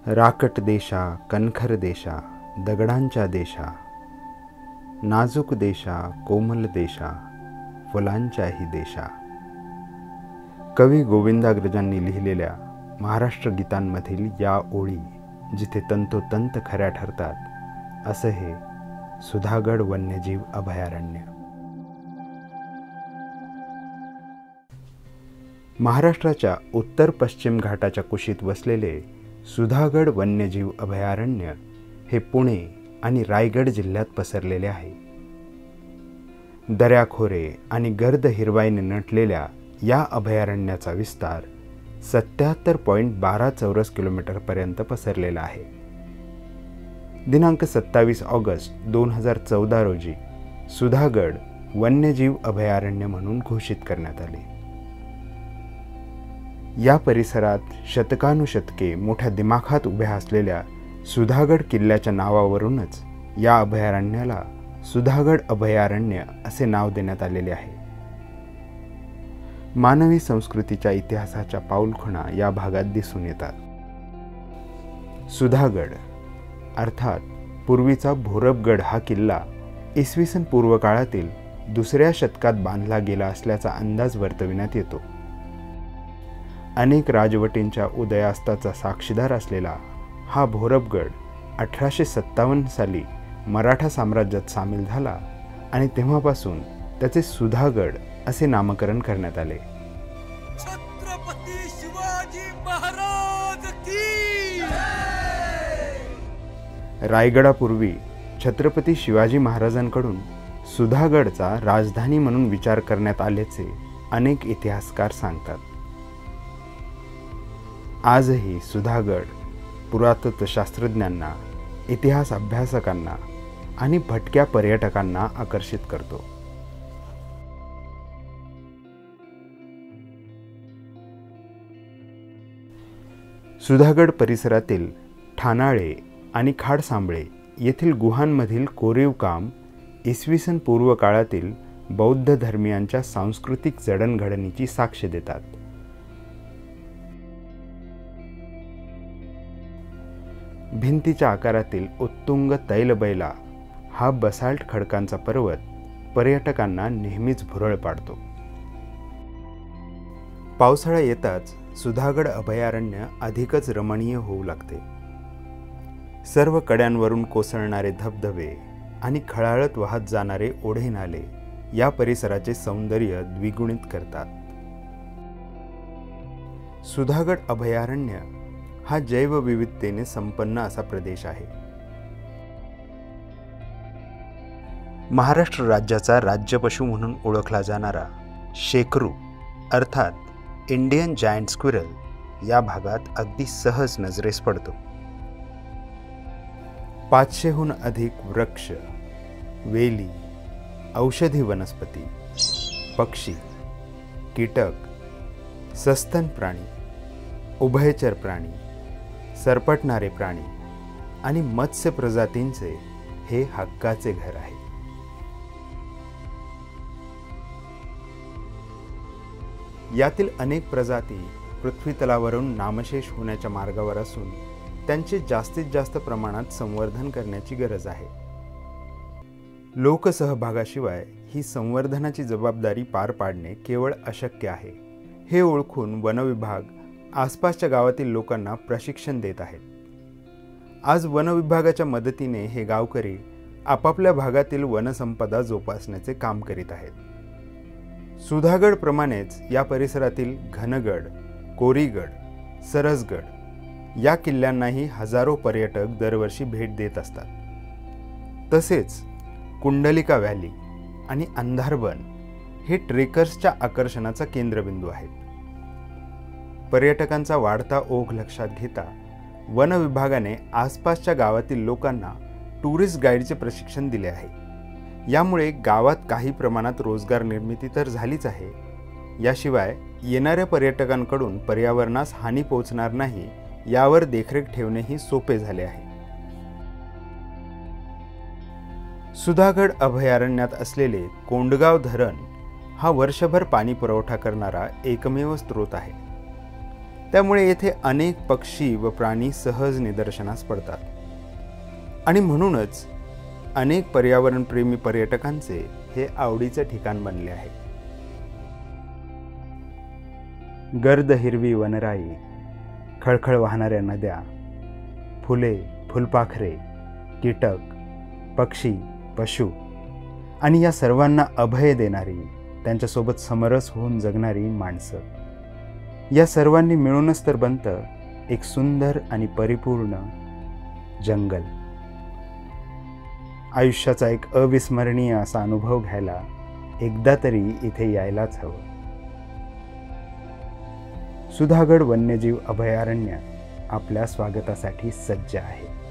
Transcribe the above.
राकट देशा, कणखर देशा, दगडांच्या देशा, नाजूक देशा, कोमल देशा, फुलांच्याही देशा. कवी गोविंदाग्रजांनी लिहिलेल्या महाराष्ट्र गीतांमधील या ओळी जिथे तंतोतंत खऱ्या ठरतात, असं हे सुधागड वन्यजीव अभयारण्य. महाराष्ट्राच्या उत्तर पश्चिम घाटाच्या कुशीत वसलेले सुधागड वन्यजीव अभयारण्य हे पुणे आणि रायगड जिल्ह्यात पसरलेले आहे. दऱ्याखोरे आणि गर्द हिरवाईने नटलेल्या या अभयारण्याचा विस्तार 77.12 चौरस किलोमीटरपर्यंत पसरलेला आहे. दिनांक 27 ऑगस्ट 2014 रोजी सुधागड वन्यजीव अभयारण्य म्हणून घोषित करण्यात आले. या परिसरात शतकानुशतके मोठ्या दिमाखात उभ्या असलेल्या सुधागड किल्ल्याच्या नावावरूनच या अभयारण्याला सुधागड अभयारण्य असे नाव देण्यात आलेले आहे. मानवी संस्कृतीच्या इतिहासाच्या पाऊलखुणा या भागात दिसून येतात. सुधागड अर्थात पूर्वीचा भोरबगड हा किल्ला इसवी सन पूर्व काळातील 2ऱ्या शतकात बांधला गेला असल्याचा अंदाज वर्तविण्यात येतो. अनेक राजवटींच्या उदयास्ताचा साक्षीदार असलेला हा भोरबगड 1857 साली मराठा साम्राज्यात सामील झाला आणि तेव्हापासून त्याचे सुधागड असे नामकरण करण्यात आले. छत्रपती शिवाजी महाराज की. रायगडापूर्वी छत्रपती शिवाजी महाराजांकडून सुधागडचा राजधानी म्हणून विचार करण्यात आल्याचे अनेक इतिहासकार सांगतात. आजही सुधागड पुरातत्व शास्त्रज्ञांना, इतिहास अभ्यासकांना आणि भटक्या पर्यटकांना आकर्षित करतो. सुधागड परिसरातील ठाणाळे आणि खाडसांबळे येथील गुहांमधील कोरीव काम इसवी सन पूर्व काळातील बौद्ध धर्मियांच्या सांस्कृतिक जडणघडणीची साक्ष देतात. भिंतीच्या आकारातील उत्तुंग तैलबैला हा बसाल्ट खडकांचा पर्वत पर्यटकांना नेहमीच भुरळ पाडतो. पावसाळा येताच सुधागड अभयारण्य अधिकच रमणीय होऊ लागते. सर्व कड्यांवरून कोसळणारे धबधबे आणि खळाळत वाहत जाणारे ओढे नाले या परिसराचे सौंदर्य द्विगुणित करतात. सुधागड अभयारण्य हा जैवविविधतेने संपन्न असा प्रदेश आहे. महाराष्ट्र राज्याचा राज्यपशु म्हणून ओळखला जाणारा शेकरू अर्थात इंडियन जायंट स्क्विरल या भागात अगदी सहज नजरेस पडतो. 500हून अधिक वृक्ष, वेली, औषधी वनस्पती, पक्षी, कीटक, सस्तन प्राणी, उभयचर प्राणी, सरपटणारे प्राणी आणि मत्स्य प्रजातींचे हे हक्काचे घर आहे. यातील अनेक प्रजाती पृथ्वीतलावरून नामशेष होण्याच्या मार्गावर असून त्यांचे जास्तीत जास्त प्रमाणात संवर्धन करण्याची गरज आहे. लोकसहभागाशिवाय ही संवर्धनाची जबाबदारी पार पाडणे केवळ अशक्य आहे. हे ओळखून वनविभाग आसपासच्या गावातील लोकांना प्रशिक्षण देत आहेत. आज वनविभागाच्या मदतीने हे गावकरी आपापल्या भागातील वनसंपदा जोपासण्याचे काम करीत आहेत. सुधागड प्रमाणेच या परिसरातील घनगड, कोरीगड, सरसगड या किल्ल्यांनाही हजारो पर्यटक दरवर्षी भेट देत असतात. तसेच कुंडलिका व्हॅली आणि अंधारबन हे ट्रेकर्सच्या आकर्षणाचा केंद्रबिंदू आहेत. पर्यटकांचा वाढता ओघ लक्षात घेता वन विभागाने आसपासच्या गावातील लोकांना टुरिस्ट गाईडचे प्रशिक्षण दिले आहे. यामुळे गावात काही प्रमाणात रोजगार निर्मिती तर झालीच आहे, याशिवाय येणाऱ्या पर्यटकांकडून पर्यावरणास हानी पोहोचणार नाही यावर देखरेख ठेवणेही सोपे झाले आहे. सुधागड अभयारण्यात असलेले कोंडगाव धरण हा वर्षभर पाणी पुरवठा करणारा एकमेव स्रोत आहे. त्यामुळे येथे अनेक पक्षी व प्राणी सहज निदर्शनास पडतात आणि म्हणूनच अनेक पर्यावरणप्रेमी पर्यटकांचे हे आवडीचे ठिकाण बनले आहे. गर्द हिरवी वनराई, खळखळ वाहणाऱ्या नद्या, फुले, फुलपाखरे, कीटक, पक्षी, पशु आणि या सर्वांना अभय देणारी, त्यांच्यासोबत समरस होऊन जगणारी माणसं, या सर्वांनी मिळूनच तर बनतं एक सुंदर आणि परिपूर्ण जंगल. आयुष्याचा एक अविस्मरणीय असा अनुभव घ्यायला एकदा तरी इथे यायलाच हवं. सुधागड वन्यजीव अभयारण्य आपल्या स्वागतासाठी सज्ज आहे.